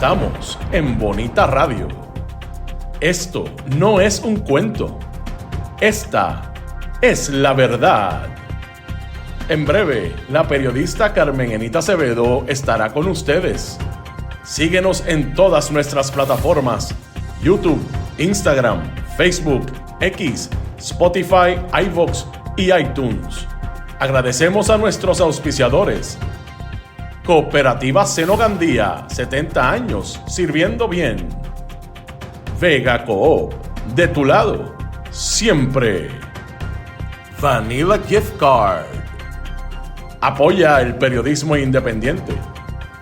Estamos en Bonita Radio. Esto no es un cuento. Esta es la verdad. En breve, la periodista Carmen Enita Acevedo estará con ustedes. Síguenos en todas nuestras plataformas: YouTube, Instagram, Facebook, X, Spotify, iVoox y iTunes. Agradecemos a nuestros auspiciadores. Cooperativa Seno Gandía, 70 años sirviendo bien. Vega Coop, de tu lado, siempre. Vanilla Gift Card. Apoya el periodismo independiente.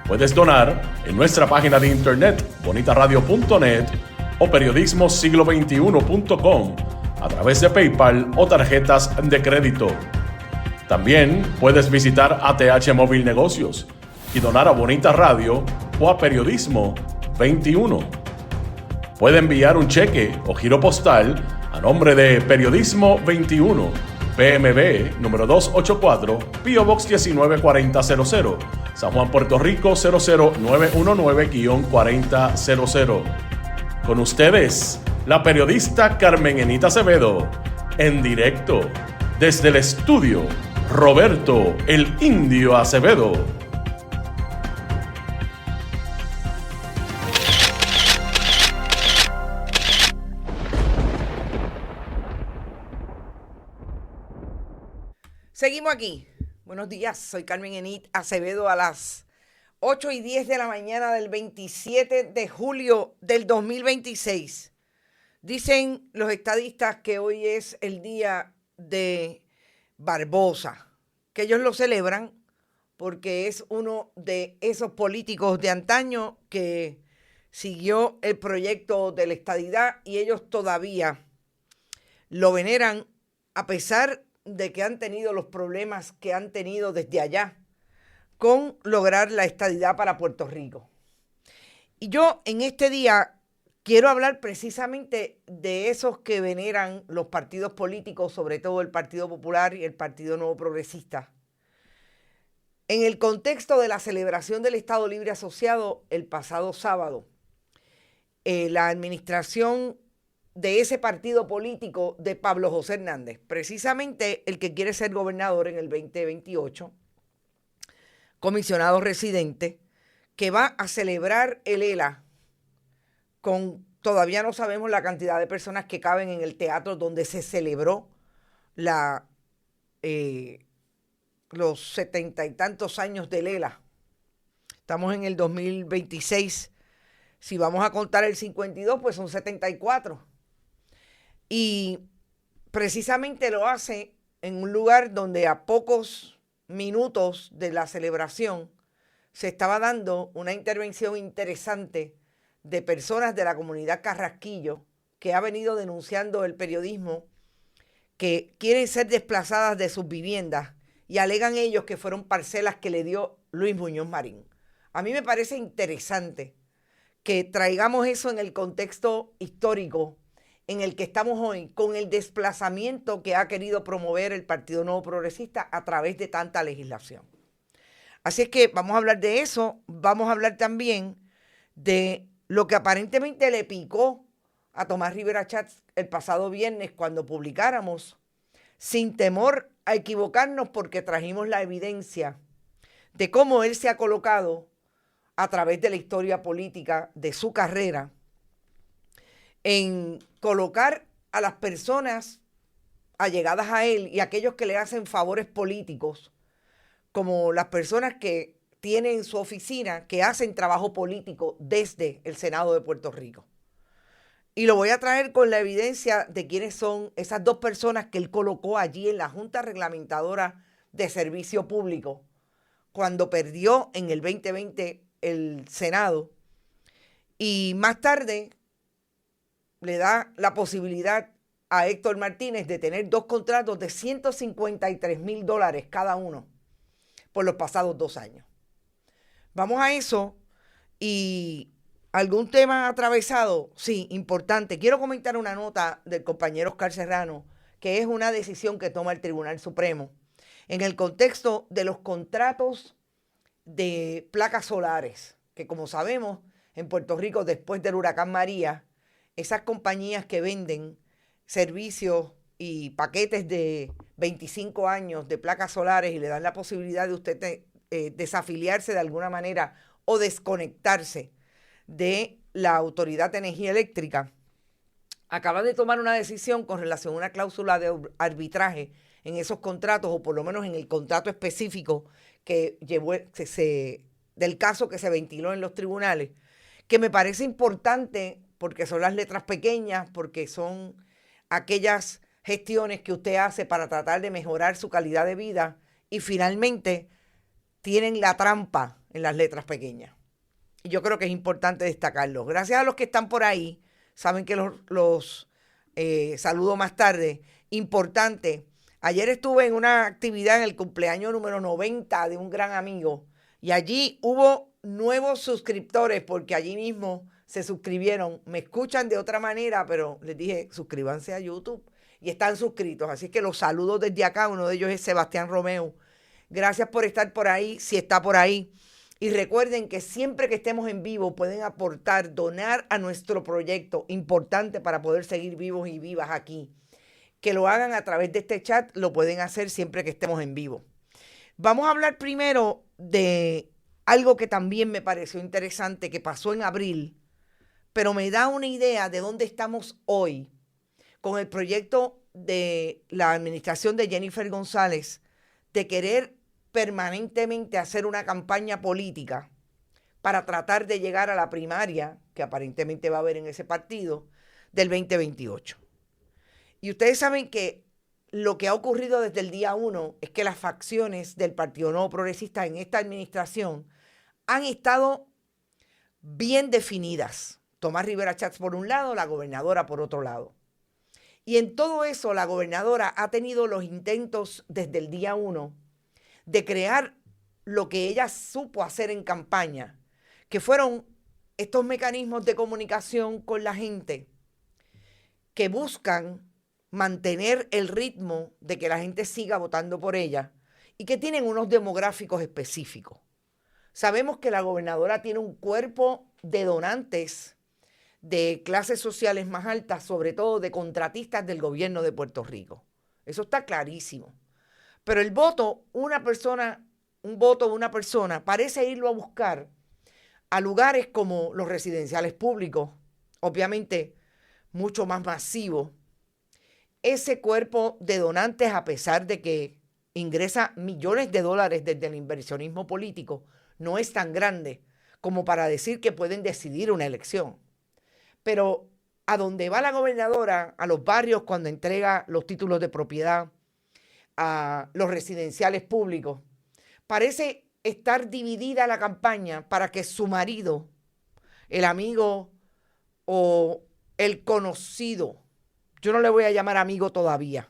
Puedes donar en nuestra página de internet bonitaradio.net o periodismosiglo21.com a través de PayPal o tarjetas de crédito. También puedes visitar ATH Móvil Negocios y donar a Bonita Radio o a Periodismo 21. Puede enviar un cheque o giro postal a nombre de Periodismo 21, PMB número 284, P.O. Box 194000, San Juan, Puerto Rico 00919-4000. Con ustedes, la periodista Carmen Enita Acevedo, en directo desde el estudio Roberto el Indio Acevedo. Seguimos aquí. Buenos días, soy Carmen Enit Acevedo a las 8:10 de la mañana del 27 de julio del 2026. Dicen los estadistas que hoy es el día de Barbosa, que ellos lo celebran porque es uno de esos políticos de antaño que siguió el proyecto de la estadidad y ellos todavía lo veneran a pesar de que han tenido los problemas que han tenido desde allá con lograr la estadidad para Puerto Rico. Y yo en este día quiero hablar precisamente de esos que veneran los partidos políticos, sobre todo el Partido Popular y el Partido Nuevo Progresista. En el contexto de la celebración del Estado Libre Asociado el pasado sábado, la administración de ese partido político de Pablo José Hernández, precisamente el que quiere ser gobernador en el 2028, comisionado residente, que va a celebrar el ELA con, todavía no sabemos la cantidad de personas que caben en el teatro donde se celebró los 70 y tantos años del ELA. Estamos en el 2026. Si vamos a contar el 52, pues son 74. Y precisamente lo hace en un lugar donde a pocos minutos de la celebración se estaba dando una intervención interesante de personas de la comunidad Carrasquillo que ha venido denunciando el periodismo, que quieren ser desplazadas de sus viviendas y alegan ellos que fueron parcelas que le dio Luis Muñoz Marín. A mí me parece interesante que traigamos eso en el contexto histórico en el que estamos hoy, con el desplazamiento que ha querido promover el Partido Nuevo Progresista a través de tanta legislación. Así es que vamos a hablar de eso, vamos a hablar también de lo que aparentemente le picó a Tomás Rivera Schatz el pasado viernes cuando publicáramos, sin temor a equivocarnos porque trajimos la evidencia de cómo él se ha colocado a través de la historia política de su carrera en colocar a las personas allegadas a él y aquellos que le hacen favores políticos como las personas que tienen en su oficina, que hacen trabajo político desde el Senado de Puerto Rico. Y lo voy a traer con la evidencia de quiénes son esas dos personas que él colocó allí en la Junta Reglamentadora de Servicio Público cuando perdió en el 2020 el Senado. Y más tarde le da la posibilidad a Héctor Martínez de tener dos contratos de $153,000 cada uno por los pasados 2 años. Vamos a eso. Y algún tema atravesado, sí, importante. Quiero comentar una nota del compañero Oscar Serrano, que es una decisión que toma el Tribunal Supremo en el contexto de los contratos de placas solares, que como sabemos, en Puerto Rico después del huracán María, esas compañías que venden servicios y paquetes de 25 años de placas solares y le dan la posibilidad de usted desafiliarse de alguna manera o desconectarse de la Autoridad de Energía Eléctrica, acaba de tomar una decisión con relación a una cláusula de arbitraje en esos contratos, o por lo menos en el contrato específico que llevó del caso que se ventiló en los tribunales, que me parece importante porque son las letras pequeñas, porque son aquellas gestiones que usted hace para tratar de mejorar su calidad de vida y finalmente tienen la trampa en las letras pequeñas. Y yo creo que es importante destacarlo. Gracias a los que están por ahí, saben que los saludo más tarde. Importante, ayer estuve en una actividad en el cumpleaños número 90 de un gran amigo y allí hubo nuevos suscriptores porque allí mismo se suscribieron. Me escuchan de otra manera, pero les dije, suscríbanse a YouTube y están suscritos. Así que los saludo desde acá. Uno de ellos es Sebastián Romeo. Gracias por estar por ahí, si está por ahí. Y recuerden que siempre que estemos en vivo pueden aportar, donar a nuestro proyecto, importante para poder seguir vivos y vivas aquí. Que lo hagan a través de este chat, lo pueden hacer siempre que estemos en vivo. Vamos a hablar primero de algo que también me pareció interesante, que pasó en abril, pero me da una idea de dónde estamos hoy con el proyecto de la administración de Jennifer González de querer permanentemente hacer una campaña política para tratar de llegar a la primaria que aparentemente va a haber en ese partido del 2028. Y ustedes saben que lo que ha ocurrido desde el día 1 es que las facciones del Partido Nuevo Progresista en esta administración han estado bien definidas. Tomás Rivera Schatz por un lado, la gobernadora por otro lado. Y en todo eso la gobernadora ha tenido los intentos desde el día 1 de crear lo que ella supo hacer en campaña, que fueron estos mecanismos de comunicación con la gente que buscan mantener el ritmo de que la gente siga votando por ella y que tienen unos demográficos específicos. Sabemos que la gobernadora tiene un cuerpo de donantes de clases sociales más altas, sobre todo de contratistas del gobierno de Puerto Rico. Eso está clarísimo. Pero el voto, un voto de una persona parece irlo a buscar a lugares como los residenciales públicos, obviamente mucho más masivos. Ese cuerpo de donantes, a pesar de que ingresa millones de dólares desde el inversionismo político, no es tan grande como para decir que pueden decidir una elección. Pero a donde va la gobernadora, a los barrios cuando entrega los títulos de propiedad, a los residenciales públicos, parece estar dividida la campaña para que su marido, el amigo o el conocido, yo no le voy a llamar amigo todavía,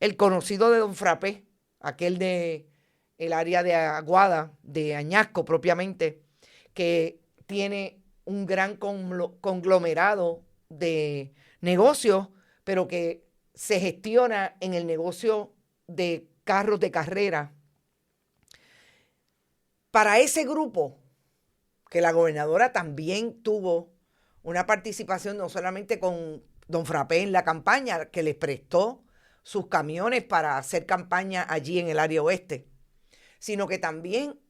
el conocido de Don Frappé, aquel de el área de Aguada, de Añasco propiamente, que tiene un gran conglomerado de negocios, pero que se gestiona en el negocio de carros de carrera. Para ese grupo, que la gobernadora también tuvo una participación no solamente con Don Frappé en la campaña, que les prestó sus camiones para hacer campaña allí en el área oeste, sino que también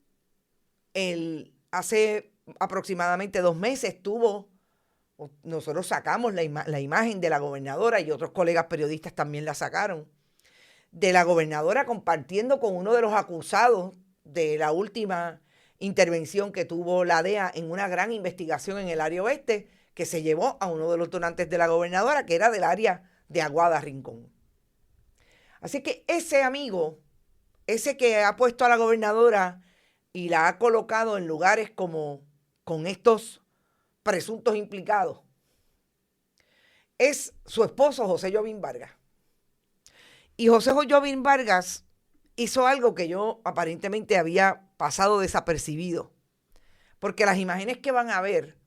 hace aproximadamente 2 meses nosotros sacamos la imagen de la gobernadora y otros colegas periodistas también la sacaron, de la gobernadora compartiendo con uno de los acusados de la última intervención que tuvo la DEA en una gran investigación en el área oeste que se llevó a uno de los donantes de la gobernadora, que era del área de Aguada Rincón. Así que ese amigo, ese que ha puesto a la gobernadora y la ha colocado en lugares como con estos presuntos implicados, es su esposo José Jovín Vargas. Y José Jovín Vargas hizo algo que yo aparentemente había pasado desapercibido, porque las imágenes que van a ver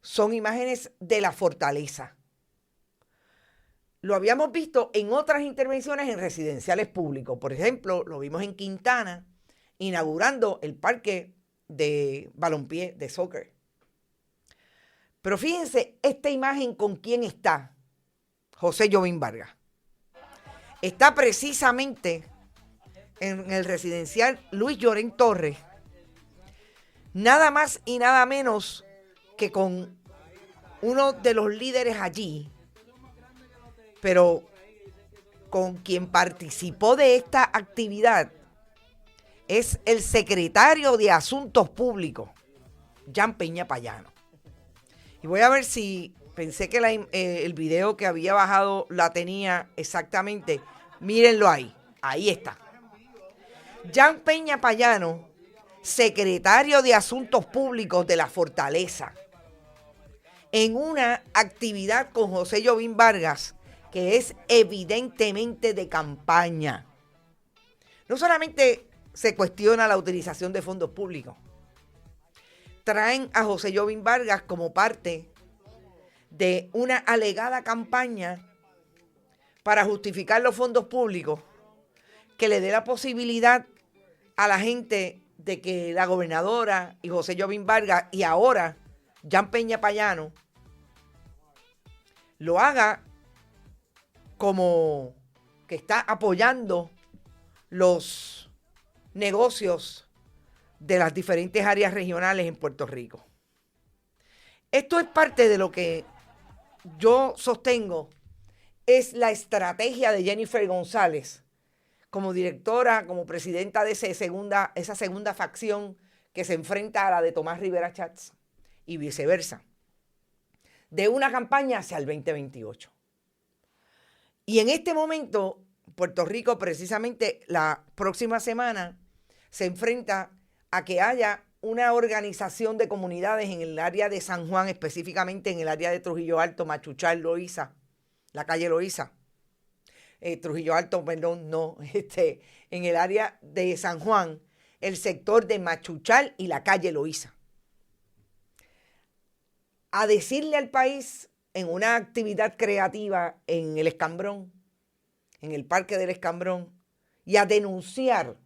son imágenes de la fortaleza. Lo habíamos visto en otras intervenciones en residenciales públicos. Por ejemplo, lo vimos en Quintana, inaugurando el parque de balompié, de soccer. Pero fíjense esta imagen con quién está José Jovín Vargas. Está precisamente en el residencial Luis Llorén Torres, nada más y nada menos que con uno de los líderes allí, pero con quien participó de esta actividad es el secretario de Asuntos Públicos, Jan Peña Payano. Y voy a ver si pensé que el video que había bajado la tenía exactamente. Mírenlo ahí, ahí está. Jan Peña Payano, secretario de Asuntos Públicos de la Fortaleza, en una actividad con José Jovín Vargas, que es evidentemente de campaña. No solamente se cuestiona la utilización de fondos públicos, traen a José Jovín Vargas como parte de una alegada campaña para justificar los fondos públicos que le dé la posibilidad a la gente de que la gobernadora y José Jovín Vargas y ahora Jan Peña Payano lo haga como que está apoyando los negocios de las diferentes áreas regionales en Puerto Rico. Esto es parte de lo que yo sostengo es la estrategia de Jennifer González como directora, como presidenta de esa segunda facción que se enfrenta a la de Tomás Rivera Chats y viceversa, de una campaña hacia el 2028. Y en este momento, Puerto Rico, precisamente la próxima semana, se enfrenta a que haya una organización de comunidades en el área de San Juan, específicamente en el área de Trujillo Alto, Machuchal, Loíza, la calle Loíza. Trujillo Alto, perdón, no, en el área de San Juan, el sector de Machuchal y la calle Loíza. A decirle al país en una actividad creativa en el Escambrón, en el Parque del Escambrón, y a denunciar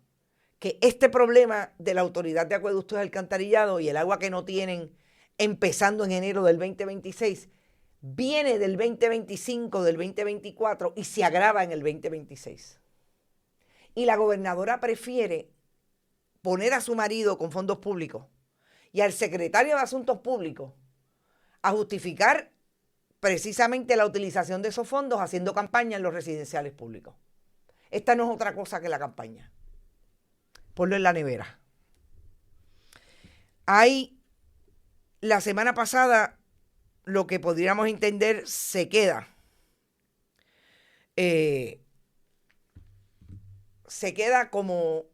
que este problema de la Autoridad de Acueductos y Alcantarillado y el agua que no tienen empezando en enero del 2026, viene del 2025, del 2024 y se agrava en el 2026. Y la gobernadora prefiere poner a su marido con fondos públicos y al secretario de Asuntos Públicos a justificar precisamente la utilización de esos fondos haciendo campaña en los residenciales públicos. Esta no es otra cosa que la campaña. Ponlo en la nevera. La semana pasada, lo que podríamos entender se queda. Se queda como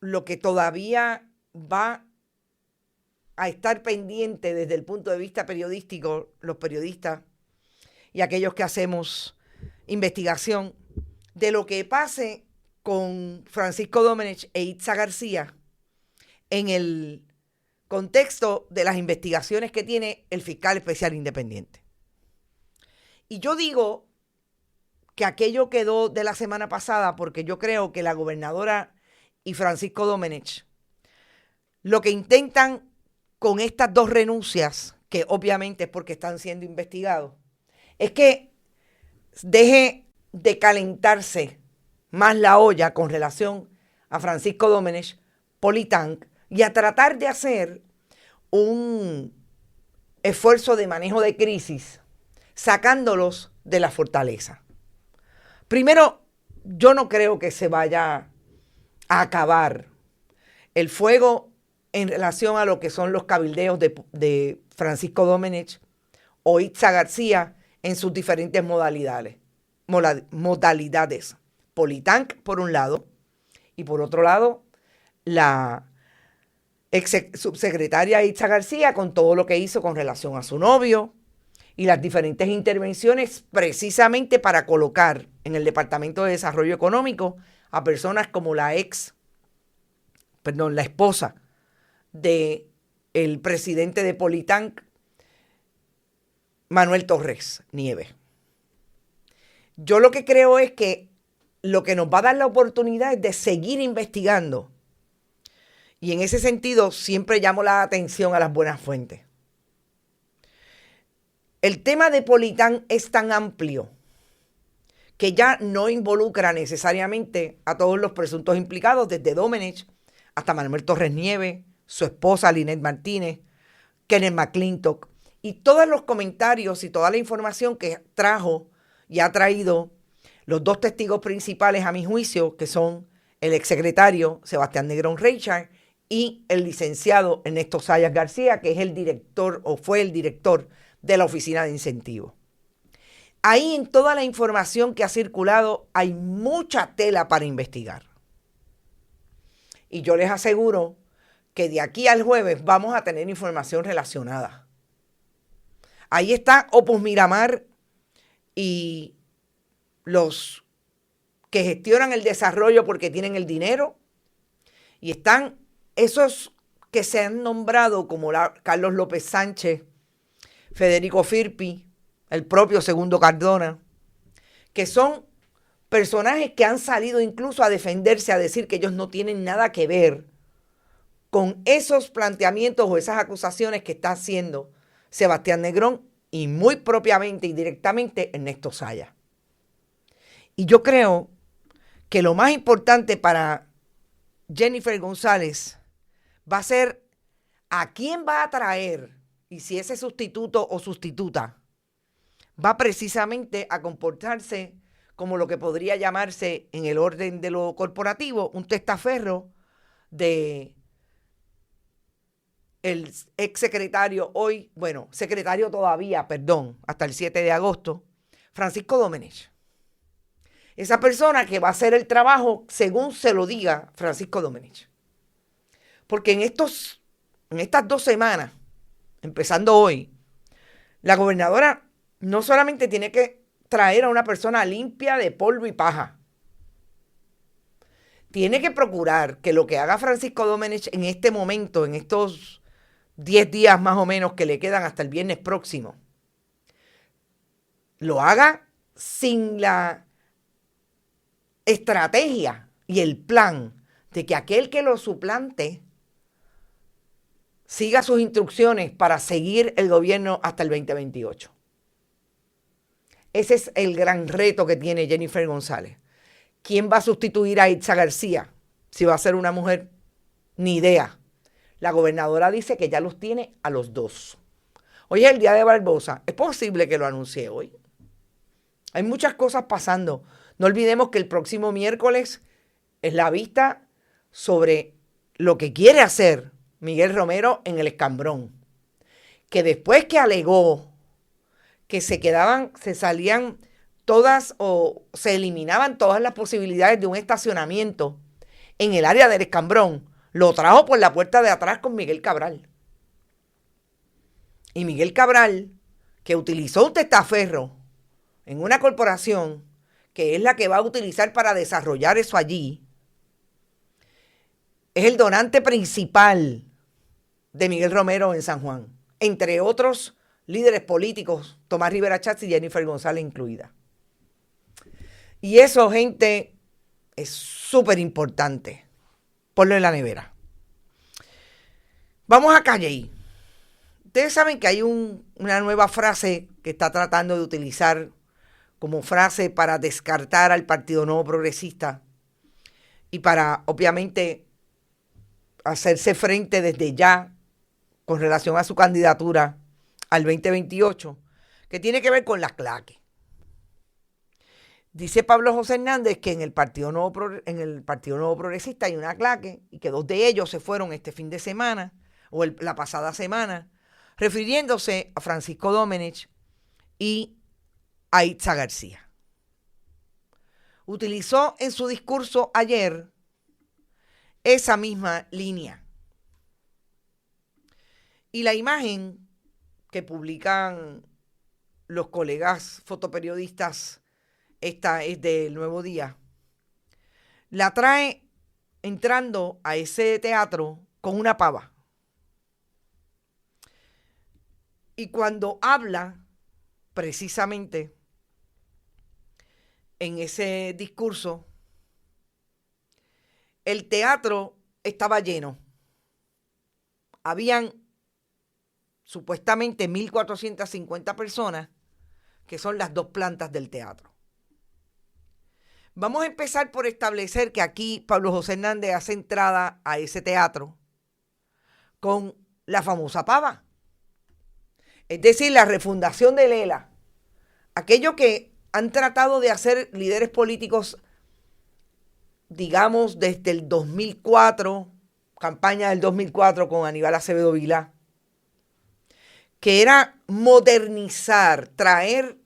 lo que todavía va a estar pendiente desde el punto de vista periodístico, los periodistas y aquellos que hacemos investigación, de lo que pase con Francisco Domenech e Itza García en el contexto de las investigaciones que tiene el fiscal especial independiente. Y yo digo que aquello quedó de la semana pasada porque yo creo que la gobernadora y Francisco Domenech lo que intentan con estas dos renuncias, que obviamente es porque están siendo investigados, es que deje de calentarse más la olla con relación a Francisco Domenech, Politank, y a tratar de hacer un esfuerzo de manejo de crisis, sacándolos de la fortaleza. Primero, yo no creo que se vaya a acabar el fuego en relación a lo que son los cabildeos de Francisco Domenech o Itza García en sus diferentes modalidades. Politank, por un lado, y por otro lado, la ex subsecretaria Itza García con todo lo que hizo con relación a su novio y las diferentes intervenciones precisamente para colocar en el Departamento de Desarrollo Económico a personas como la esposa del presidente de Politank, Manuel Torres Nieves. Yo lo que creo es que lo que nos va a dar la oportunidad es de seguir investigando. Y en ese sentido siempre llamo la atención a las buenas fuentes. el tema de Politán es tan amplio que ya no involucra necesariamente a todos los presuntos implicados, desde Domenech hasta Manuel Torres Nieves, su esposa Lynette Martínez, Kenneth McClintock, y todos los comentarios y toda la información que trajo y ha traído los dos testigos principales a mi juicio, que son el exsecretario Sebastián Negrón Reichard y el licenciado Ernesto Zayas García, que es el director o fue el director de la Oficina de Incentivos. Ahí en toda la información que ha circulado hay mucha tela para investigar. Y yo les aseguro que de aquí al jueves vamos a tener información relacionada. Ahí está Opus Miramar y los que gestionan el desarrollo porque tienen el dinero. Y están esos que se han nombrado como Carlos López Sánchez, Federico Firpi, el propio Segundo Cardona, que son personajes que han salido incluso a defenderse, a decir que ellos no tienen nada que ver con esos planteamientos o esas acusaciones que está haciendo Sebastián Negrón y muy propiamente y directamente Ernesto Zayas. Y yo creo que lo más importante para Jennifer González va a ser a quién va a traer y si ese sustituto o sustituta va precisamente a comportarse como lo que podría llamarse en el orden de lo corporativo un testaferro de el exsecretario hoy, bueno, secretario todavía, perdón, hasta el 7 de agosto, Francisco Domenech. Esa persona que va a hacer el trabajo según se lo diga Francisco Domenech. Porque en estas 2 semanas, empezando hoy, la gobernadora no solamente tiene que traer a una persona limpia de polvo y paja, tiene que procurar que lo que haga Francisco Domenech en este momento, en estos 10 días más o menos que le quedan hasta el viernes próximo, lo haga sin la estrategia y el plan de que aquel que lo suplante siga sus instrucciones para seguir el gobierno hasta el 2028. Ese es el gran reto que tiene Jennifer González. ¿Quién va a sustituir a Itza García? Si va a ser una mujer, ni idea. La gobernadora dice que ya los tiene a los dos. Hoy es el día de Barbosa. Es posible que lo anuncie hoy. Hay muchas cosas pasando. No olvidemos que el próximo miércoles es la vista sobre lo que quiere hacer Miguel Romero en el Escambrón. Que después que alegó que se salían todas o se eliminaban todas las posibilidades de un estacionamiento en el área del Escambrón, lo trajo por la puerta de atrás con Miguel Cabral. Y Miguel Cabral, que utilizó un testaferro en una corporación que es la que va a utilizar para desarrollar eso allí, es el donante principal de Miguel Romero en San Juan, entre otros líderes políticos, Tomás Rivera Chats y Jennifer González incluida. Y eso, gente, es súper importante. Ponlo en la nevera. Vamos a Calley. Ustedes saben que hay una nueva frase que está tratando de utilizar como frase para descartar al Partido Nuevo Progresista y para, obviamente, hacerse frente desde ya con relación a su candidatura al 2028, que tiene que ver con las claques. Dice Pablo José Hernández que en el Partido Nuevo Progresista hay una claque y que 2 de ellos se fueron este fin de semana o la pasada semana, refiriéndose a Francisco Domenech y a Itza García. Utilizó en su discurso ayer esa misma línea. Y la imagen que publican los colegas fotoperiodistas, esta es del Nuevo Día, la trae entrando a ese teatro con una pava. Y cuando habla, precisamente, en ese discurso, el teatro estaba lleno. Habían supuestamente 1.450 personas, que son las 2 plantas del teatro. Vamos a empezar por establecer que aquí Pablo José Hernández hace entrada a ese teatro con la famosa pava. Es decir, la refundación de Lela. Aquello que han tratado de hacer líderes políticos, digamos, desde el 2004, campaña del 2004 con Aníbal Acevedo Vilá, que era modernizar, traer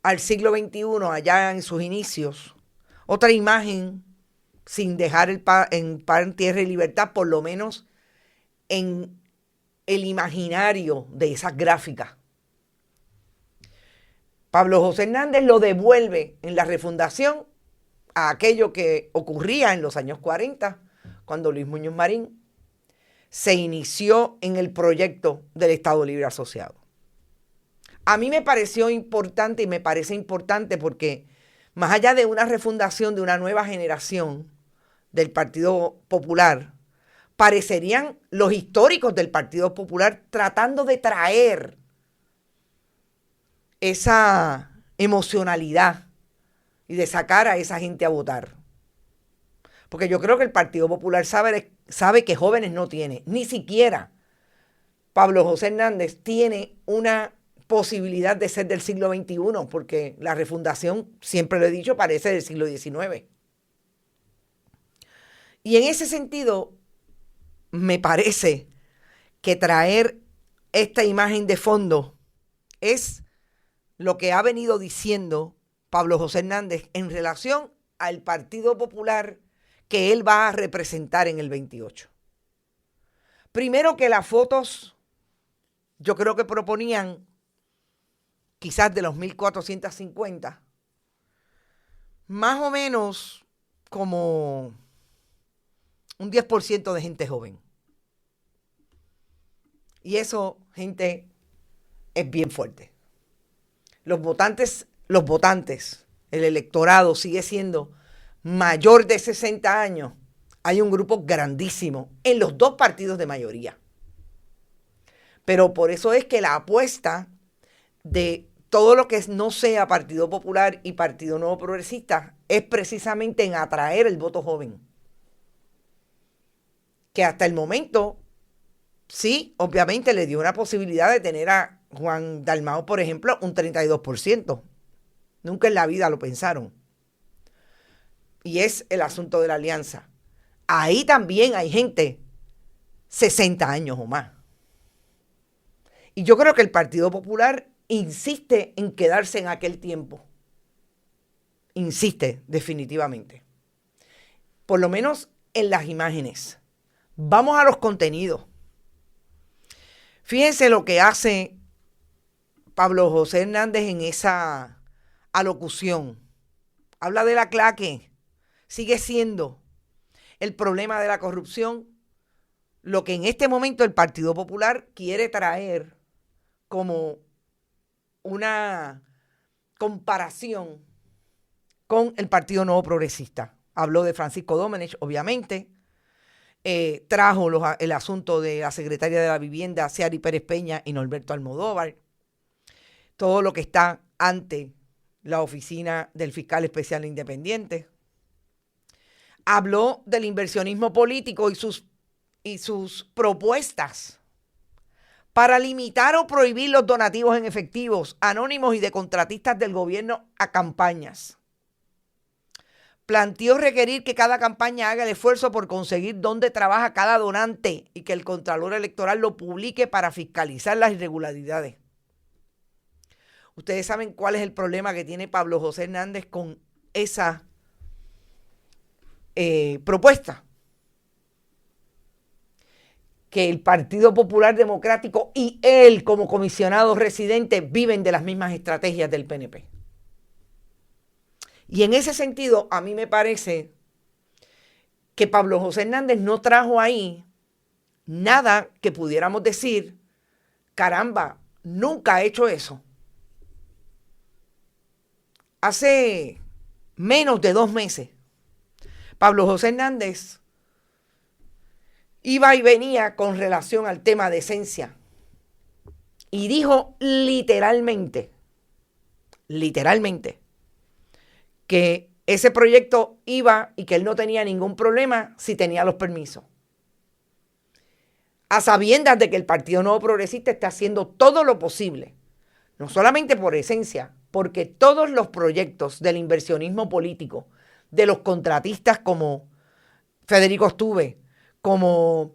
al siglo XXI, allá en sus inicios, otra imagen sin dejar el pan en tierra y libertad, por lo menos en el imaginario de esas gráficas. Pablo José Hernández lo devuelve en la refundación a aquello que ocurría en los años 40, cuando Luis Muñoz Marín se inició en el proyecto del Estado Libre Asociado. A mí me pareció importante y me parece importante porque más allá de una refundación de una nueva generación del Partido Popular, parecerían los históricos del Partido Popular tratando de traer esa emocionalidad y de sacar a esa gente a votar. Porque yo creo que el Partido Popular sabe que jóvenes no tiene, ni siquiera Pablo José Hernández tiene una posibilidad de ser del siglo XXI, porque la refundación, siempre lo he dicho, parece del siglo XIX. Y en ese sentido, me parece que traer esta imagen de fondo es lo que ha venido diciendo Pablo José Hernández en relación al Partido Popular que él va a representar en el 28. Primero, que las fotos, yo creo que proponían quizás de los 1.450, más o menos como un 10% de gente joven. Y eso, gente, es bien fuerte. Los votantes, el electorado sigue siendo mayor de 60 años. Hay un grupo grandísimo en los 2 partidos de mayoría. Pero por eso es que la apuesta de todo lo que no sea Partido Popular y Partido Nuevo Progresista es precisamente en atraer el voto joven. Que hasta el momento, sí, obviamente le dio una posibilidad de tener a Juan Dalmau, por ejemplo, un 32%. Nunca en la vida lo pensaron. Y es el asunto de la alianza. Ahí también hay gente 60 años o más. Y yo creo que el Partido Popular insiste en quedarse en aquel tiempo. Insiste, definitivamente. Por lo menos en las imágenes. Vamos a los contenidos. Fíjense lo que hace Pablo José Hernández en esa alocución. Habla de la claque. Sigue siendo el problema de la corrupción lo que en este momento el Partido Popular quiere traer como una comparación con el Partido Nuevo Progresista. Habló de Francisco Domenech, obviamente. Trajo el asunto de la secretaria de la Vivienda, Ciary Pérez Peña, y Norberto Almodóvar. Todo lo que está ante la oficina del fiscal especial independiente. Habló del inversionismo político y sus propuestas para limitar o prohibir los donativos en efectivos, anónimos y de contratistas del gobierno a campañas. Planteó requerir que cada campaña haga el esfuerzo por conseguir dónde trabaja cada donante y que el Contralor Electoral lo publique para fiscalizar las irregularidades. Ustedes saben cuál es el problema que tiene Pablo José Hernández con esa propuesta. Que el Partido Popular Democrático y él como comisionado residente viven de las mismas estrategias del PNP. Y en ese sentido, a mí me parece que Pablo José Hernández no trajo ahí nada que pudiéramos decir, caramba, nunca ha hecho eso. Hace menos de 2 meses, Pablo José Hernández iba y venía con relación al tema de esencia y dijo literalmente, que ese proyecto iba y que él no tenía ningún problema si tenía los permisos. A sabiendas de que el Partido Nuevo Progresista está haciendo todo lo posible, no solamente por esencia, porque todos los proyectos del inversionismo político, de los contratistas como Federico Stuve, como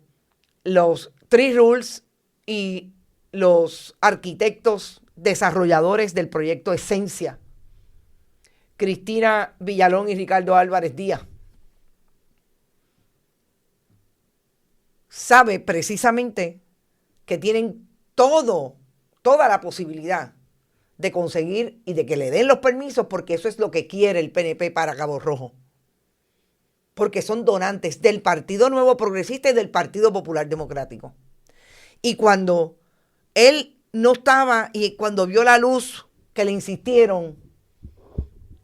los Three Rules y los arquitectos desarrolladores del proyecto Esencia, Cristina Villalón y Ricardo Álvarez Díaz, sabe precisamente que tienen toda la posibilidad de conseguir y de que le den los permisos, porque eso es lo que quiere el PNP para Cabo Rojo. Porque son donantes del Partido Nuevo Progresista y del Partido Popular Democrático. Y cuando él no estaba y cuando vio la luz que le insistieron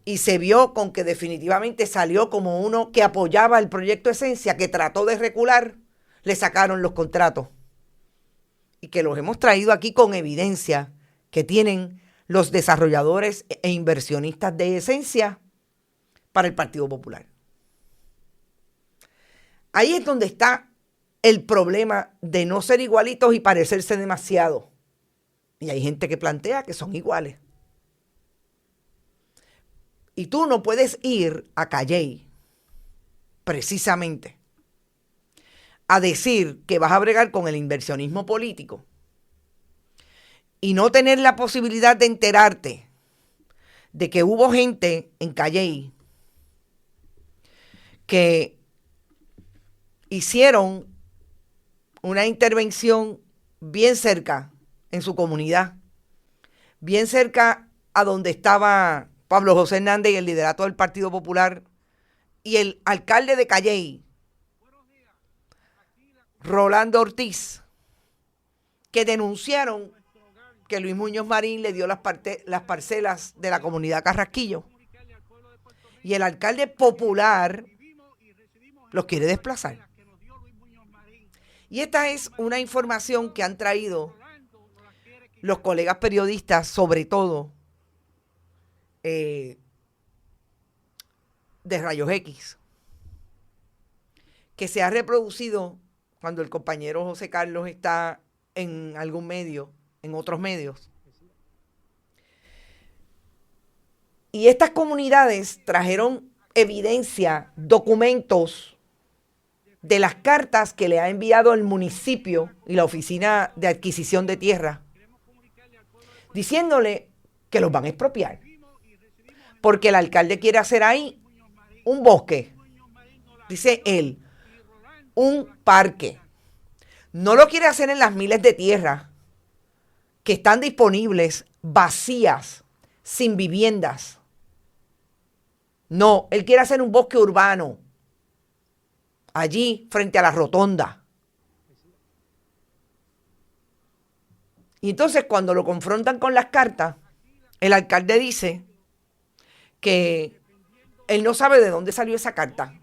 y se vio con que definitivamente salió como uno que apoyaba el proyecto Esencia, que trató de recular, le sacaron los contratos. Y que los hemos traído aquí con evidencia que tienen los desarrolladores e inversionistas de Esencia para el Partido Popular. Ahí es donde está el problema de no ser igualitos y parecerse demasiado. Y hay gente que plantea que son iguales. Y tú no puedes ir a Calley, precisamente, a decir que vas a bregar con el inversionismo político y no tener la posibilidad de enterarte de que hubo gente en Calley que hicieron una intervención bien cerca en su comunidad, bien cerca a donde estaba Pablo José Hernández y el liderato del Partido Popular y el alcalde de Calley, Rolando Ortiz, que denunciaron que Luis Muñoz Marín le dio las parcelas de la comunidad Carrasquillo. Y el alcalde popular los quiere desplazar. Y esta es una información que han traído los colegas periodistas, sobre todo de Rayos X, que se ha reproducido cuando el compañero José Carlos está en algún medio, en otros medios. Y estas comunidades trajeron evidencia, documentos de las cartas que le ha enviado el municipio y la Oficina de Adquisición de Tierra, diciéndole que los van a expropiar, porque el alcalde quiere hacer ahí un bosque, dice él, un parque. No lo quiere hacer en las miles de tierras que están disponibles, vacías, sin viviendas. No, él quiere hacer un bosque urbano, allí frente a la rotonda. Y entonces cuando lo confrontan con las cartas, el alcalde dice que él no sabe de dónde salió esa carta.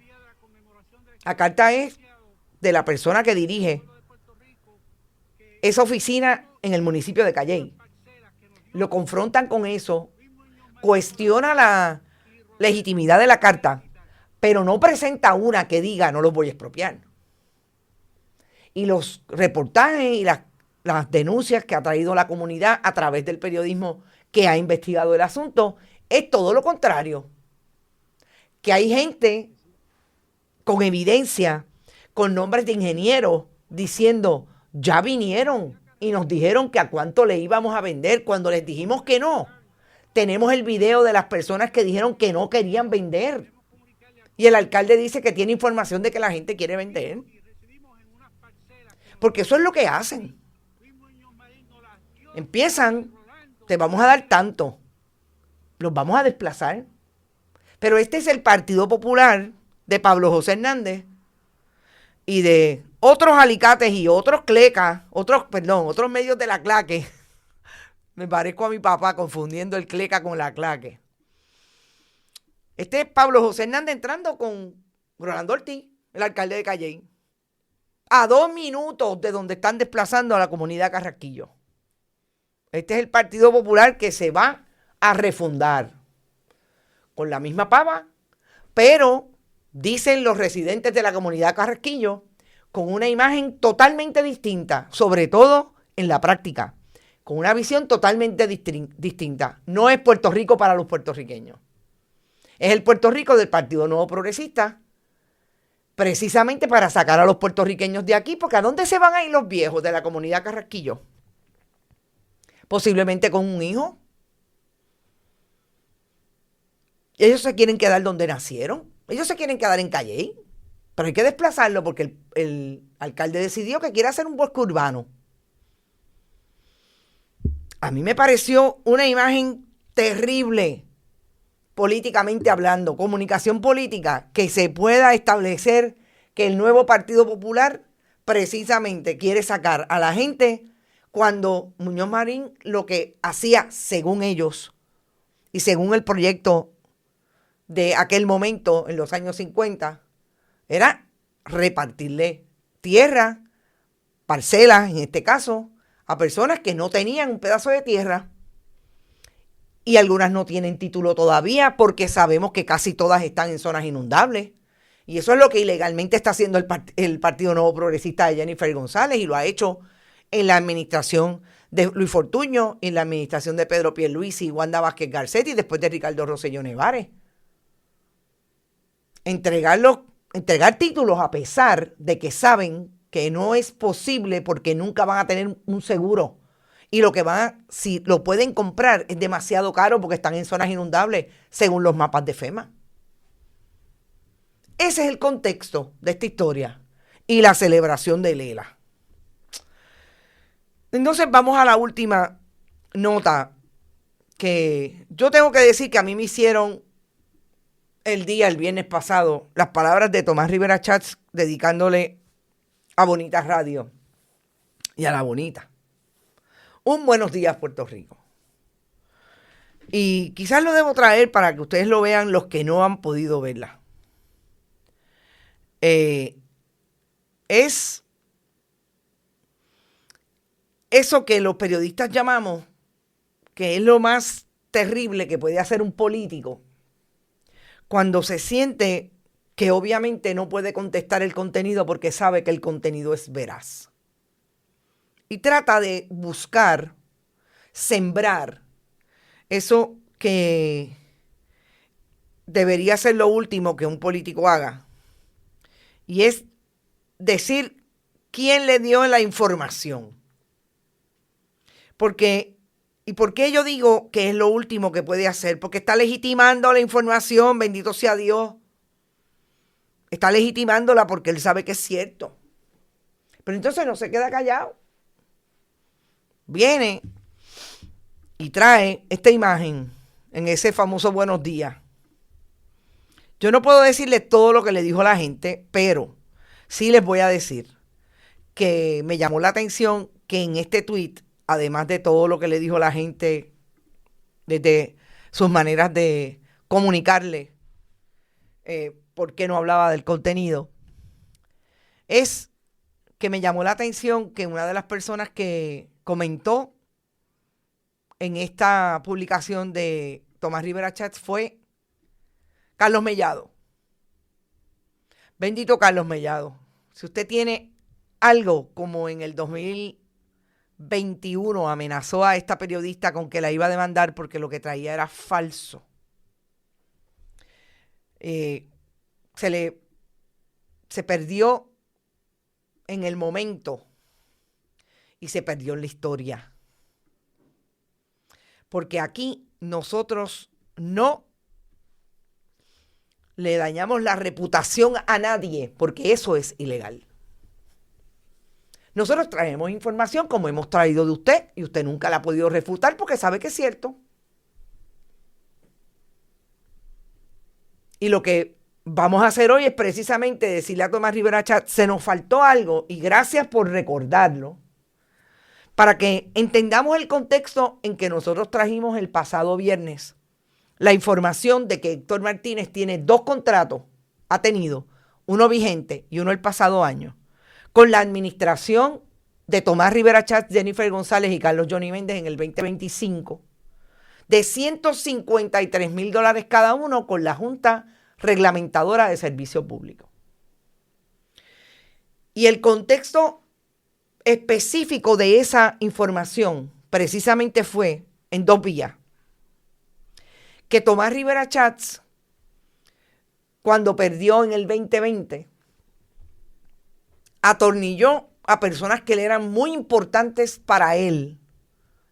La carta es de la persona que dirige esa oficina en el municipio de Calley. Lo confrontan con eso, cuestiona la legitimidad de la carta, pero no presenta una que diga no los voy a expropiar. Y los reportajes y las denuncias que ha traído la comunidad a través del periodismo que ha investigado el asunto es todo lo contrario. Que hay gente con evidencia, con nombres de ingenieros, diciendo, ya vinieron y nos dijeron que a cuánto le íbamos a vender cuando les dijimos que no. Tenemos el video de las personas que dijeron que no querían vender. Y el alcalde dice que tiene información de que la gente quiere vender. Porque eso es lo que hacen. Empiezan, te vamos a dar tanto, los vamos a desplazar. Pero este es el Partido Popular de Pablo José Hernández y de otros alicates y otros clecas, otros medios de la claque. Me parezco a mi papá confundiendo el cleca con la claque. Este es Pablo José Hernández entrando con Rolando Ortiz, el alcalde de Calley, a 2 minutos de donde están desplazando a la comunidad Carrasquillo. Este es el Partido Popular que se va a refundar con la misma pava, pero dicen los residentes de la comunidad Carrasquillo, con una imagen totalmente distinta, sobre todo en la práctica, con una visión totalmente distinta. No es Puerto Rico para los puertorriqueños. Es el Puerto Rico del Partido Nuevo Progresista, precisamente para sacar a los puertorriqueños de aquí, porque ¿a dónde se van a ir los viejos de la comunidad Carrasquillo? Posiblemente con un hijo. Ellos se quieren quedar donde nacieron. Ellos se quieren quedar en Calley. Pero hay que desplazarlo porque el alcalde decidió que quiere hacer un bosque urbano. A mí me pareció una imagen terrible, políticamente hablando, comunicación política, que se pueda establecer que el nuevo Partido Popular precisamente quiere sacar a la gente cuando Muñoz Marín lo que hacía, según ellos, y según el proyecto de aquel momento, en los años 50, era repartirle tierra, parcelas, en este caso, a personas que no tenían un pedazo de tierra. Y algunas no tienen título todavía porque sabemos que casi todas están en zonas inundables. Y eso es lo que ilegalmente está haciendo el Partido Nuevo Progresista de Jennifer González, y lo ha hecho en la administración de Luis Fortuño, en la administración de Pedro Pierluisi y Wanda Vázquez Garcetti, y después de Ricardo Rosselló Nevares. Entregar títulos a pesar de que saben que no es posible porque nunca van a tener un seguro. Y si lo pueden comprar, es demasiado caro porque están en zonas inundables, según los mapas de FEMA. Ese es el contexto de esta historia y la celebración de Lela. Entonces vamos a la última nota, que yo tengo que decir que a mí me hicieron el viernes pasado, las palabras de Tomás Rivera Chats dedicándole a Bonita Radio y a la Bonita. Un buenos días, Puerto Rico. Y quizás lo debo traer para que ustedes lo vean los que no han podido verla. Es eso que los periodistas llamamos, que es lo más terrible que puede hacer un político, cuando se siente que obviamente no puede contestar el contenido porque sabe que el contenido es veraz. Y trata de buscar, sembrar eso que debería ser lo último que un político haga. Y es decir quién le dio la información. ¿Por qué yo digo que es lo último que puede hacer? Porque está legitimando la información, bendito sea Dios. Está legitimándola porque él sabe que es cierto. Pero entonces no se queda callado. Viene y trae esta imagen en ese famoso Buenos Días. Yo no puedo decirles todo lo que le dijo la gente, pero sí les voy a decir que me llamó la atención que en este tweet, además de todo lo que le dijo la gente desde sus maneras de comunicarle por qué no hablaba del contenido, es que me llamó la atención que una de las personas que comentó en esta publicación de Tomás Rivera Chats fue Carlos Mellado. Bendito Carlos Mellado. Si usted tiene algo como en el 2021 amenazó a esta periodista con que la iba a demandar porque lo que traía era falso, se perdió en el momento y se perdió en la historia. Porque aquí nosotros no le dañamos la reputación a nadie, porque eso es ilegal. Nosotros traemos información como hemos traído de usted y usted nunca la ha podido refutar porque sabe que es cierto. Y lo que vamos a hacer hoy es precisamente decirle a Tomás Rivera Chats, se nos faltó algo y gracias por recordarlo, para que entendamos el contexto en que nosotros trajimos el pasado viernes la información de que Héctor Martínez tiene 2 contratos, ha tenido uno vigente y uno el pasado año, con la administración de Tomás Rivera Chatz, Jennifer González y Carlos Johnny Méndez en el 2025 de $153,000 cada uno con la Junta Reglamentadora de Servicio Público. Y el contexto específico de esa información precisamente fue en 2 vías. Que Tomás Rivera Chatz, cuando perdió en el 2020, atornilló a personas que le eran muy importantes para él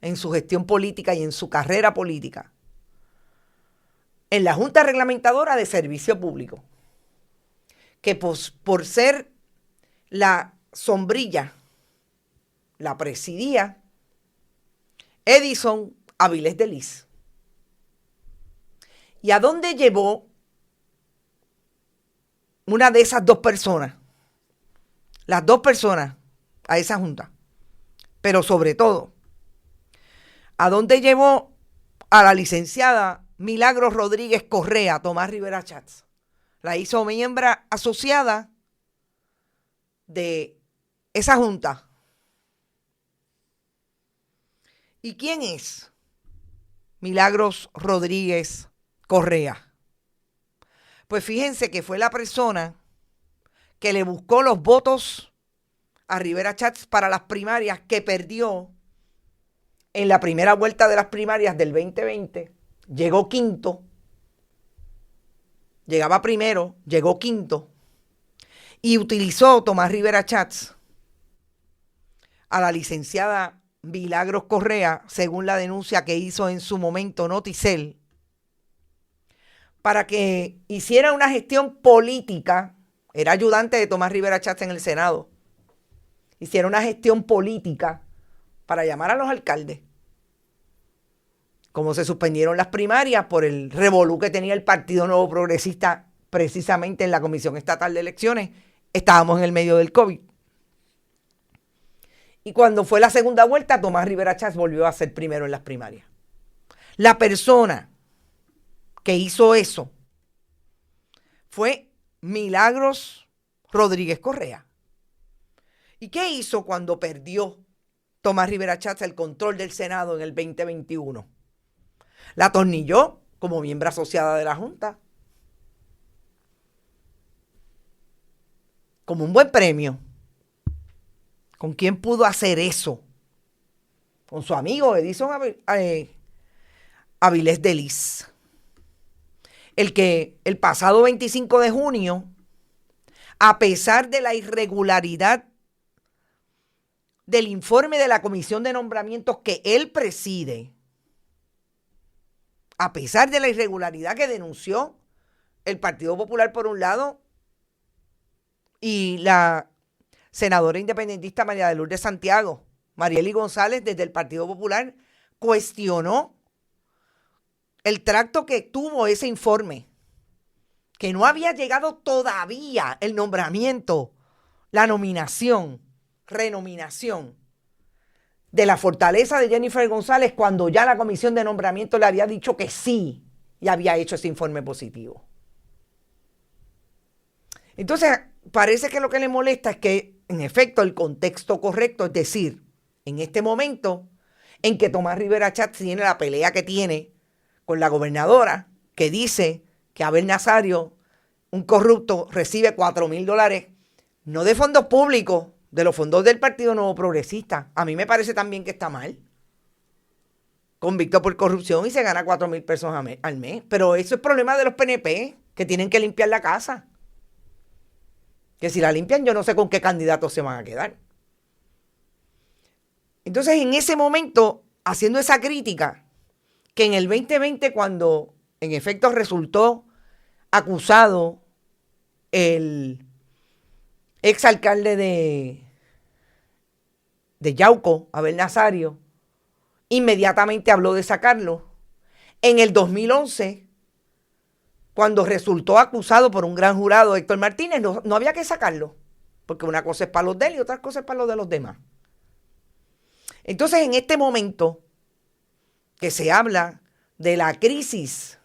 en su gestión política y en su carrera política en la Junta Reglamentadora de Servicio Público, que por ser la sombrilla la presidía Edison Avilés de Lis. ¿Y a dónde llevó una de esas 2 personas? Las 2 personas a esa junta. Pero sobre todo, ¿a dónde llevó a la licenciada Milagros Rodríguez Correa, Tomás Rivera Chatz? La hizo miembro asociada de esa junta. ¿Y quién es Milagros Rodríguez Correa? Pues fíjense que fue la persona que le buscó los votos a Rivera Chatz para las primarias que perdió en la primera vuelta de las primarias del 2020. Llegó quinto, llegaba primero, llegó quinto, y utilizó Tomás Rivera Chatz a la licenciada Milagros Correa, según la denuncia que hizo en su momento Noticel, para que hiciera una gestión política. Era ayudante de Tomás Rivera Chatz en el Senado. Hiciera una gestión política para llamar a los alcaldes. Como se suspendieron las primarias por el revolú que tenía el Partido Nuevo Progresista precisamente en la Comisión Estatal de Elecciones, estábamos en el medio del COVID. Y cuando fue la segunda vuelta, Tomás Rivera Chatz volvió a ser primero en las primarias. La persona que hizo eso fue Milagros Rodríguez Correa. ¿Y qué hizo cuando perdió Tomás Rivera Chatz el control del Senado en el 2021? La atornilló como miembro asociada de la Junta. Como un buen premio. ¿Con quién pudo hacer eso? Con su amigo Edison Avilés de Lis. El que el pasado 25 de junio, a pesar de la irregularidad del informe de la Comisión de Nombramientos que él preside, a pesar de la irregularidad que denunció el Partido Popular por un lado y la senadora independentista María de Lourdes Santiago, Mariely González, desde el Partido Popular, cuestionó el tracto que tuvo ese informe, que no había llegado todavía el nombramiento, la nominación, renominación de la fortaleza de Jennifer González, cuando ya la comisión de nombramiento le había dicho que sí y había hecho ese informe positivo. Entonces, parece que lo que le molesta es que, en efecto, el contexto correcto, es decir, en este momento en que Tomás Rivera Chatz tiene la pelea que tiene con la gobernadora, que dice que Abel Nazario, un corrupto, recibe $4,000, no de fondos públicos, de los fondos del Partido Nuevo Progresista. A mí me parece también que está mal. Convicto por corrupción y se gana 4,000 pesos al mes. Pero eso es problema de los PNP, que tienen que limpiar la casa. Que si la limpian, yo no sé con qué candidatos se van a quedar. Entonces, en ese momento, haciendo esa crítica, que en el 2020, cuando en efecto resultó acusado el exalcalde de Yauco, Abel Nazario, inmediatamente habló de sacarlo. En el 2011, cuando resultó acusado por un gran jurado, Héctor Martínez, no había que sacarlo, porque una cosa es para los de él y otra cosa es para los de los demás. Entonces, en este momento que se habla de la crisis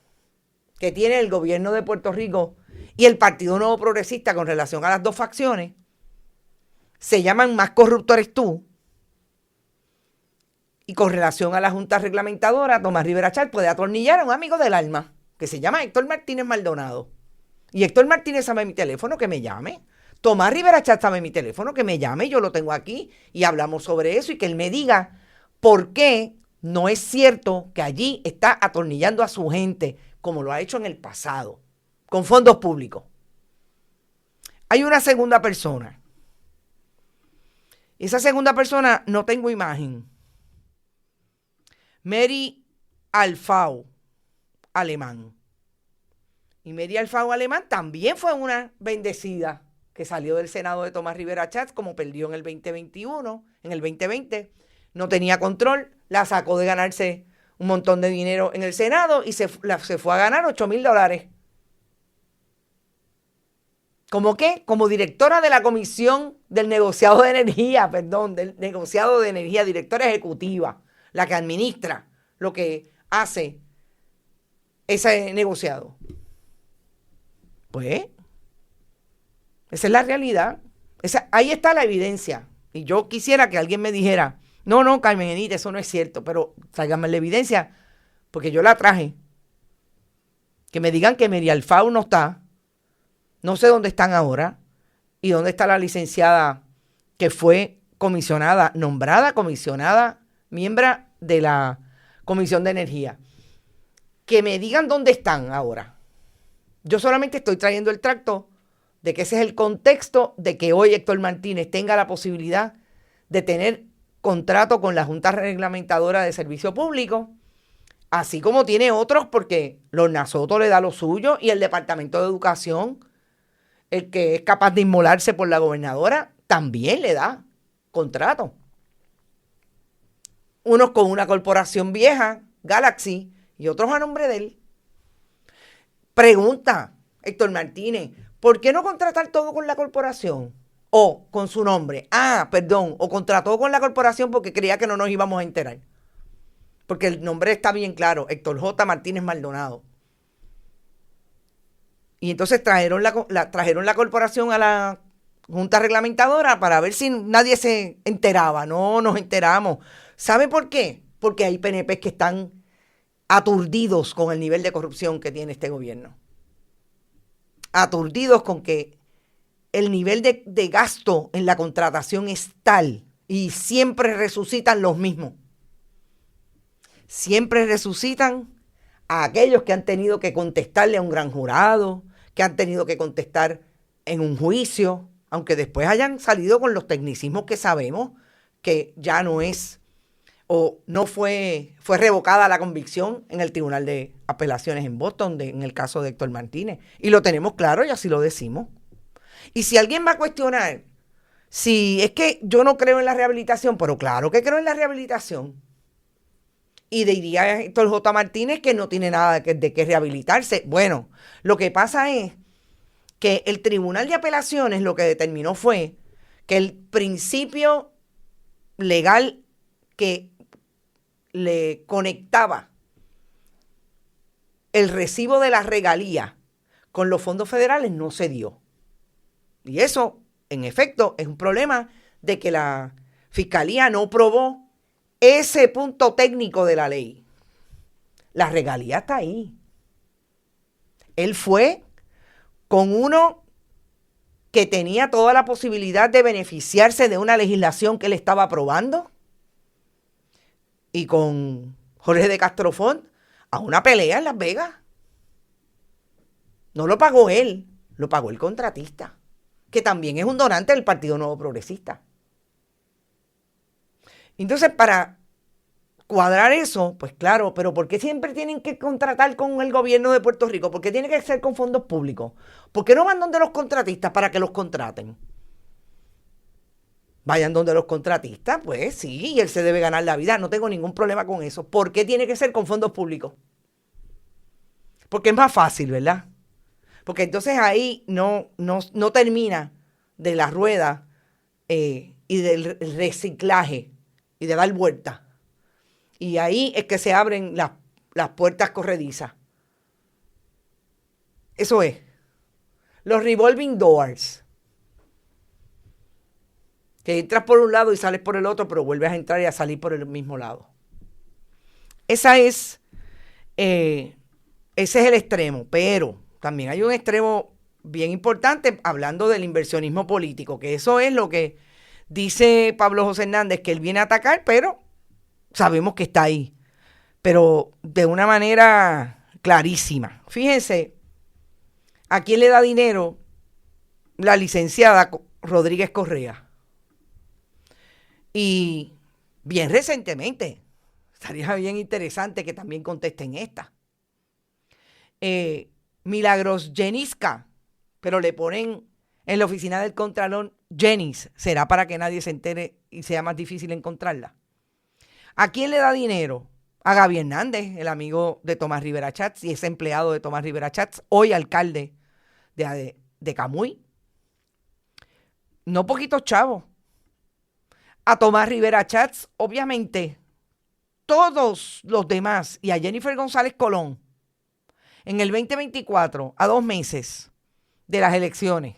que tiene el gobierno de Puerto Rico y el Partido Nuevo Progresista con relación a las dos facciones, se llaman Más corrupto eres tú, Y con relación a la Junta Reglamentadora, Tomás Rivera Chatz puede atornillar a un amigo del alma que se llama Héctor Martínez Maldonado. Y Héctor Martínez sabe mi teléfono, que me llame. Tomás Rivera Chatz sabe mi teléfono, que me llame. Yo lo tengo aquí y hablamos sobre eso y que él me diga por qué no es cierto que allí está atornillando a su gente como lo ha hecho en el pasado, con fondos públicos. Hay una segunda persona. Esa segunda persona no tengo imagen. Mary Alfau Alemán. Y Mary Alfau Alemán también fue una bendecida que salió del Senado de Tomás Rivera Chatz, como perdió en el 2021, en el 2020. No tenía control, la sacó de ganarse un montón de dinero en el Senado y se fue a ganar $8,000. ¿Cómo qué? Como directora de la Comisión del Negociado de Energía, del Negociado de Energía, directora ejecutiva, la que administra lo que hace ese negociado. Pues, esa es la realidad. Ahí está la evidencia. Y yo quisiera que alguien me dijera, no, Carmen Enita, eso no es cierto, pero tráigame la evidencia, porque yo la traje. Que me digan que Mary Alfau no está. No sé dónde están ahora y dónde está la licenciada que fue nombrada comisionada, miembro de la Comisión de Energía. Que me digan dónde están ahora. Yo solamente estoy trayendo el tracto de que ese es el contexto de que hoy Héctor Martínez tenga la posibilidad de tener contrato con la Junta Reglamentadora de Servicio Público, así como tiene otros, porque Lorna Soto le da lo suyo y el Departamento de Educación, el que es capaz de inmolarse por la gobernadora, también le da contrato. Unos con una corporación vieja, Galaxy, y otros a nombre de él. Pregunta, Héctor Martínez, ¿por qué no contratar todo con la corporación? O con su nombre. O contrató con la corporación porque creía que no nos íbamos a enterar. Porque el nombre está bien claro, Héctor J. Martínez Maldonado. Y entonces trajeron la corporación a la Junta Reglamentadora para ver si nadie se enteraba. No nos enteramos. ¿Sabe por qué? Porque hay PNPs que están aturdidos con el nivel de corrupción que tiene este gobierno. Aturdidos con que el nivel de gasto en la contratación es tal y siempre resucitan los mismos. Siempre resucitan a aquellos que han tenido que contestarle a un gran jurado, que han tenido que contestar en un juicio, aunque después hayan salido con los tecnicismos que sabemos que ya no es, o no fue revocada la convicción en el Tribunal de Apelaciones en Boston, en el caso de Héctor Martínez. Y lo tenemos claro y así lo decimos. Y si alguien va a cuestionar, si es que yo no creo en la rehabilitación, pero claro que creo en la rehabilitación. Y diría a Héctor J. Martínez que no tiene nada de qué rehabilitarse. Bueno, lo que pasa es que el Tribunal de Apelaciones lo que determinó fue que el principio legal que le conectaba el recibo de la regalía con los fondos federales no se dio. Y eso, en efecto, es un problema de que la Fiscalía no probó ese punto técnico de la ley. La regalía está ahí. Él fue con uno que tenía toda la posibilidad de beneficiarse de una legislación que él estaba aprobando, y con Jorge de Castrofont a una pelea en Las Vegas. No lo pagó él, lo pagó el contratista, que también es un donante del Partido Nuevo Progresista. Entonces, para cuadrar eso, pues claro, pero ¿por qué siempre tienen que contratar con el gobierno de Puerto Rico? ¿Por qué tiene que ser con fondos públicos? ¿Por qué no van donde los contratistas para que los contraten? Vayan donde los contratistas, pues sí, y él se debe ganar la vida, no tengo ningún problema con eso. ¿Por qué tiene que ser con fondos públicos? Porque es más fácil, ¿verdad? Porque entonces ahí no termina de la rueda y del reciclaje y de dar vuelta. Y ahí es que se abren las puertas corredizas. Eso es. Los revolving doors. Que entras por un lado y sales por el otro, pero vuelves a entrar y a salir por el mismo lado. Ese es el extremo, pero también hay un extremo bien importante hablando del inversionismo político, que eso es lo que dice Pablo José Hernández, que él viene a atacar, pero sabemos que está ahí, pero de una manera clarísima. Fíjense, ¿a quién le da dinero la licenciada Rodríguez Correa? Y bien recientemente, estaría bien interesante que también contesten esta. Milagros Yenisca, pero le ponen en la oficina del Contralor Jenis. ¿Será para que nadie se entere y sea más difícil encontrarla? ¿A quién le da dinero? A Gaby Hernández, el amigo de Tomás Rivera Chats y es empleado de Tomás Rivera Chats, hoy alcalde de Camuy. No poquitos chavos. A Tomás Rivera Chats, obviamente, todos los demás, y a Jennifer González Colón, en el 2024, a 2 meses de las elecciones,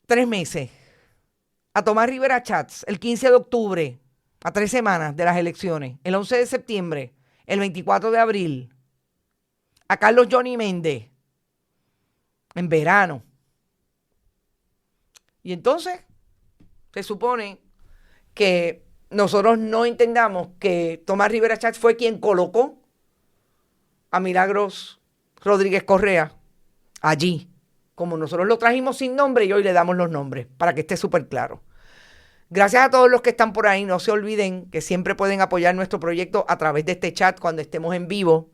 3 meses, a Tomás Rivera Chats, el 15 de octubre, a 3 semanas de las elecciones, el 11 de septiembre, el 24 de abril, a Carlos Johnny Méndez, en verano. Y entonces, se supone que nosotros no entendamos que Tomás Rivera Chats fue quien colocó a Milagros Rodríguez Correa allí. Como nosotros lo trajimos sin nombre y hoy le damos los nombres, para que esté súper claro. Gracias a todos los que están por ahí. No se olviden que siempre pueden apoyar nuestro proyecto a través de este chat cuando estemos en vivo.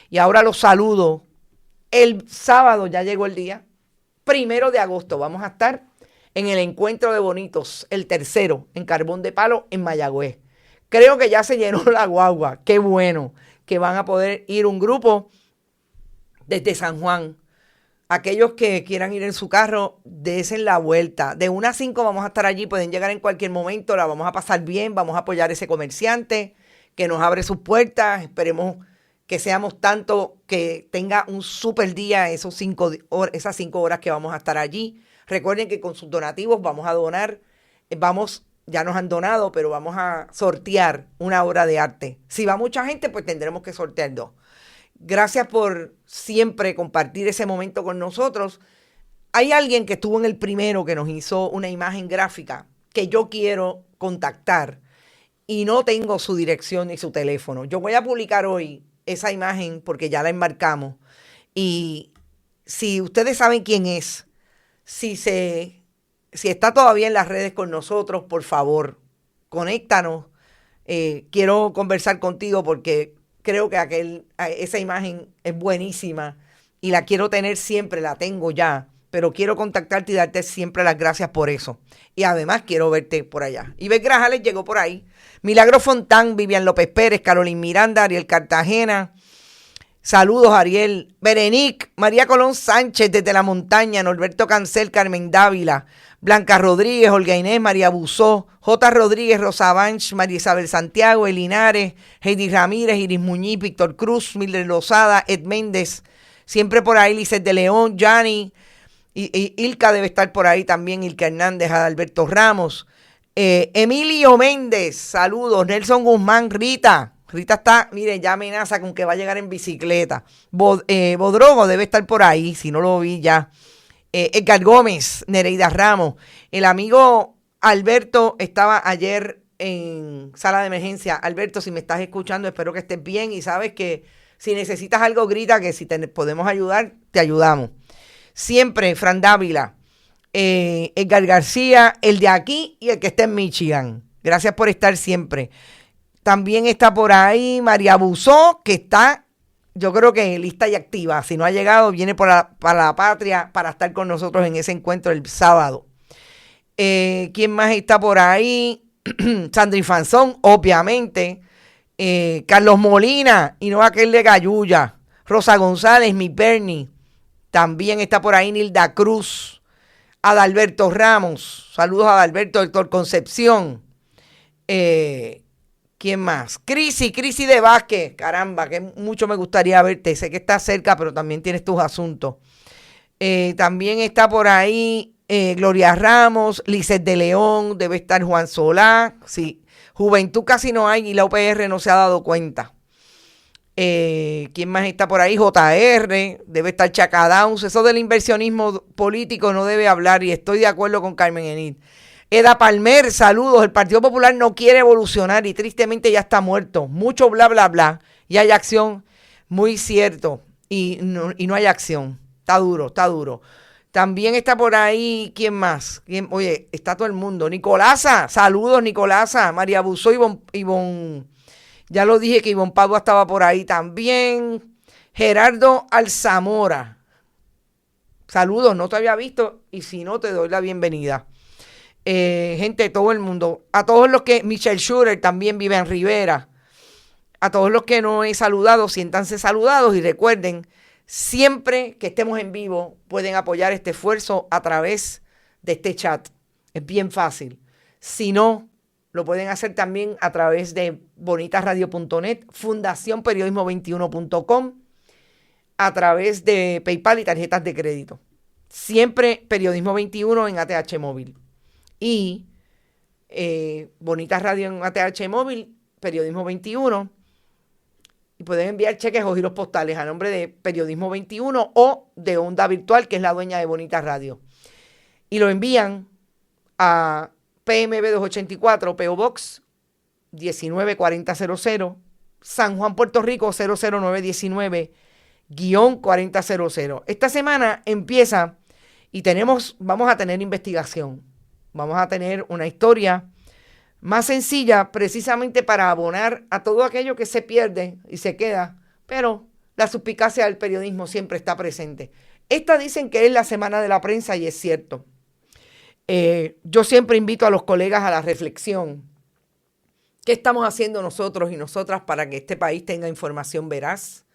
Y ahora los saludo. El sábado ya llegó el día. 1 de agosto vamos a estar en el Encuentro de Bonitos, el tercero, en Carbón de Palo, en Mayagüez. Creo que ya se llenó la guagua. Qué bueno que van a poder ir un grupo desde San Juan. Aquellos que quieran ir en su carro, desen la vuelta. De 1 a 5 vamos a estar allí, pueden llegar en cualquier momento, la vamos a pasar bien, vamos a apoyar a ese comerciante que nos abre sus puertas. Esperemos que seamos tanto que tenga un súper día esas 5 horas que vamos a estar allí. Recuerden que con sus donativos vamos a donar, ya nos han donado, pero vamos a sortear una obra de arte. Si va mucha gente, pues tendremos que sortear 2. Gracias por siempre compartir ese momento con nosotros. Hay alguien que estuvo en el primero que nos hizo una imagen gráfica que yo quiero contactar y no tengo su dirección ni su teléfono. Yo voy a publicar hoy esa imagen porque ya la enmarcamos. Y si ustedes saben quién es, si está todavía en las redes con nosotros, por favor, conéctanos. Quiero conversar contigo porque creo que esa imagen es buenísima y la quiero tener siempre, la tengo ya, pero quiero contactarte y darte siempre las gracias por eso. Y además quiero verte por allá. Iber Grajales llegó por ahí. Milagro Fontán, Vivian López Pérez, Carolyn Miranda, Ariel Cartagena. Saludos, Ariel. Berenic, María Colón Sánchez desde la montaña, Norberto Cancel, Carmen Dávila, Blanca Rodríguez, Olga Inés, María Buzó, J. Rodríguez, Rosa Banch, María Isabel Santiago, Elinares, Heidi Ramírez, Iris Muñiz, Víctor Cruz, Mildred Lozada, Ed Méndez, siempre por ahí, Lizeth de León, Yanni, y Ilka debe estar por ahí también, Ilka Hernández, Adalberto Ramos, Emilio Méndez, saludos, Nelson Guzmán, Rita está, mire, ya amenaza con que va a llegar en bicicleta. Bodrogo debe estar por ahí, si no lo vi ya. Edgar Gómez, Nereida Ramos. El amigo Alberto estaba ayer en sala de emergencia. Alberto, si me estás escuchando, espero que estés bien y sabes que si necesitas algo, grita, que si te podemos ayudar, te ayudamos. Siempre, Fran Dávila, Edgar García, el de aquí y el que está en Michigan. Gracias por estar siempre. También está por ahí María Buzó, que está, yo creo que lista y activa. Si no ha llegado, viene para la patria para estar con nosotros en ese encuentro el sábado. ¿Quién más está por ahí? Sandri Fanzón, obviamente. Carlos Molina, y no aquel de Gayuya. Rosa González, mi Bernie. También está por ahí Nilda Cruz. Adalberto Ramos. Saludos a Adalberto, Héctor Concepción. ¿Quién más? Crisi de Vázquez. Caramba, que mucho me gustaría verte. Sé que estás cerca, pero también tienes tus asuntos. También está por ahí Gloria Ramos, Lizeth de León, debe estar Juan Solá. Sí, Juventud casi no hay y la UPR no se ha dado cuenta. ¿Quién más está por ahí? JR, debe estar Chacadowns. Eso del inversionismo político no debe hablar y estoy de acuerdo con Carmen Enid. Eda Palmer, saludos. El Partido Popular no quiere evolucionar y tristemente ya está muerto. Mucho bla, bla, bla. Y hay acción, muy cierto. Y no hay acción. Está duro, está duro. También está por ahí, ¿quién más? Oye, está todo el mundo. Nicolasa, saludos Nicolasa. María Busó, Ivonne, ya lo dije que Ivonne Padua estaba por ahí también. Gerardo Alzamora, saludos, no te había visto y si no te doy la bienvenida. Gente de todo el mundo. A todos los que, Michelle Schurer también vive en Rivera. A todos los que no he saludado, siéntanse saludados y recuerden, siempre que estemos en vivo, pueden apoyar este esfuerzo a través de este chat. Es bien fácil. Si no, lo pueden hacer también a través de bonitasradio.net, fundacionperiodismo21.com, a través de PayPal y tarjetas de crédito. Siempre Periodismo 21 en ATH Móvil. Y Bonitas Radio en ATH Móvil, Periodismo 21. Y pueden enviar cheques o giros postales a nombre de Periodismo 21 o de Onda Virtual, que es la dueña de Bonitas Radio. Y lo envían a PMB 284, PO Box 194000, San Juan, Puerto Rico 00919-4000. Esta semana empieza y vamos a tener investigación. Vamos a tener una historia más sencilla precisamente para abonar a todo aquello que se pierde y se queda, pero la suspicacia del periodismo siempre está presente. Esta dicen que es la semana de la prensa y es cierto. Yo siempre invito a los colegas a la reflexión. ¿Qué estamos haciendo nosotros y nosotras para que este país tenga información veraz?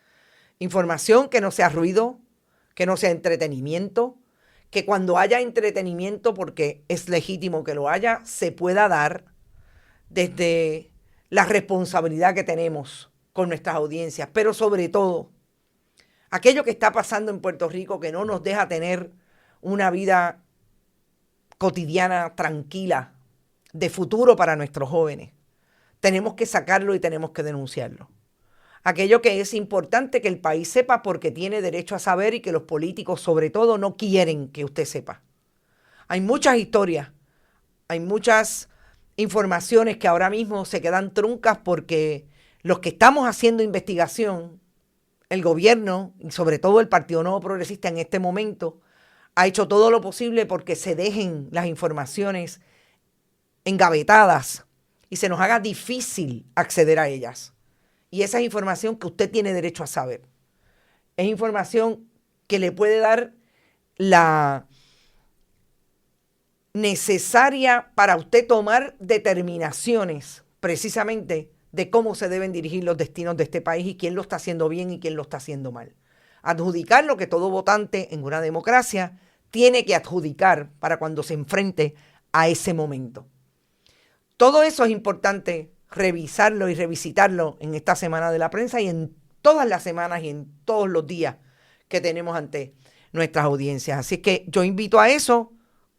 Información que no sea ruido, que no sea entretenimiento, que cuando haya entretenimiento, porque es legítimo que lo haya, se pueda dar desde la responsabilidad que tenemos con nuestras audiencias, pero sobre todo, aquello que está pasando en Puerto Rico que no nos deja tener una vida cotidiana tranquila, de futuro para nuestros jóvenes. Tenemos que sacarlo y tenemos que denunciarlo. Aquello que es importante que el país sepa porque tiene derecho a saber y que los políticos sobre todo no quieren que usted sepa. Hay muchas historias, hay muchas informaciones que ahora mismo se quedan truncas porque los que estamos haciendo investigación, el gobierno y sobre todo el Partido Nuevo Progresista en este momento, ha hecho todo lo posible porque se dejen las informaciones engavetadas y se nos haga difícil acceder a ellas. Y esa es información que usted tiene derecho a saber. Es información que le puede dar la necesaria para usted tomar determinaciones precisamente de cómo se deben dirigir los destinos de este país y quién lo está haciendo bien y quién lo está haciendo mal. Adjudicar lo que todo votante en una democracia tiene que adjudicar para cuando se enfrente a ese momento. Todo eso es importante revisarlo y revisitarlo en esta semana de la prensa y en todas las semanas y en todos los días que tenemos ante nuestras audiencias. Así que yo invito a eso,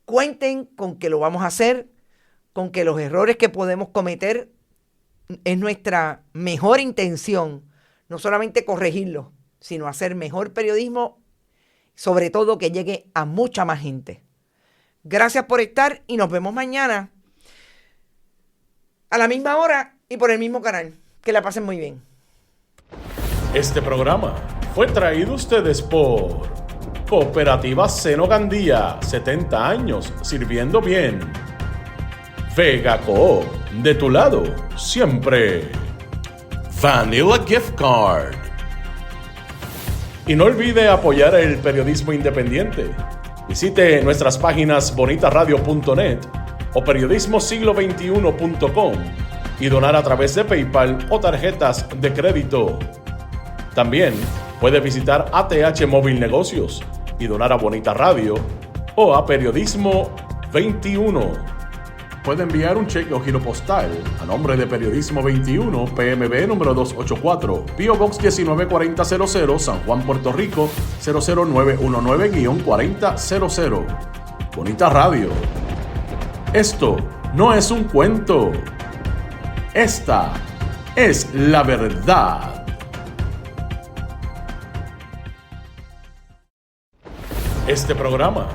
cuenten con que lo vamos a hacer, con que los errores que podemos cometer es nuestra mejor intención, no solamente corregirlos, sino hacer mejor periodismo, sobre todo que llegue a mucha más gente. Gracias por estar y nos vemos mañana a la misma hora y por el mismo canal. Que la pasen muy bien. Este programa fue traído a ustedes por Cooperativa Seno Gandía, 70 años sirviendo bien. Vega Coop, de tu lado, siempre. Vanilla Gift Card. Y no olvide apoyar el periodismo independiente. Visite nuestras páginas bonitasradio.net o periodismosiglo21.com y donar a través de PayPal o tarjetas de crédito. También puede visitar ATH Móvil Negocios y donar a Bonita Radio o a Periodismo 21. Puede enviar un cheque o giro postal a nombre de Periodismo 21, PMB número 284, PO Box 194000, San Juan, Puerto Rico 00919-4000. Bonita Radio. Esto no es un cuento. Esta es la verdad. Este programa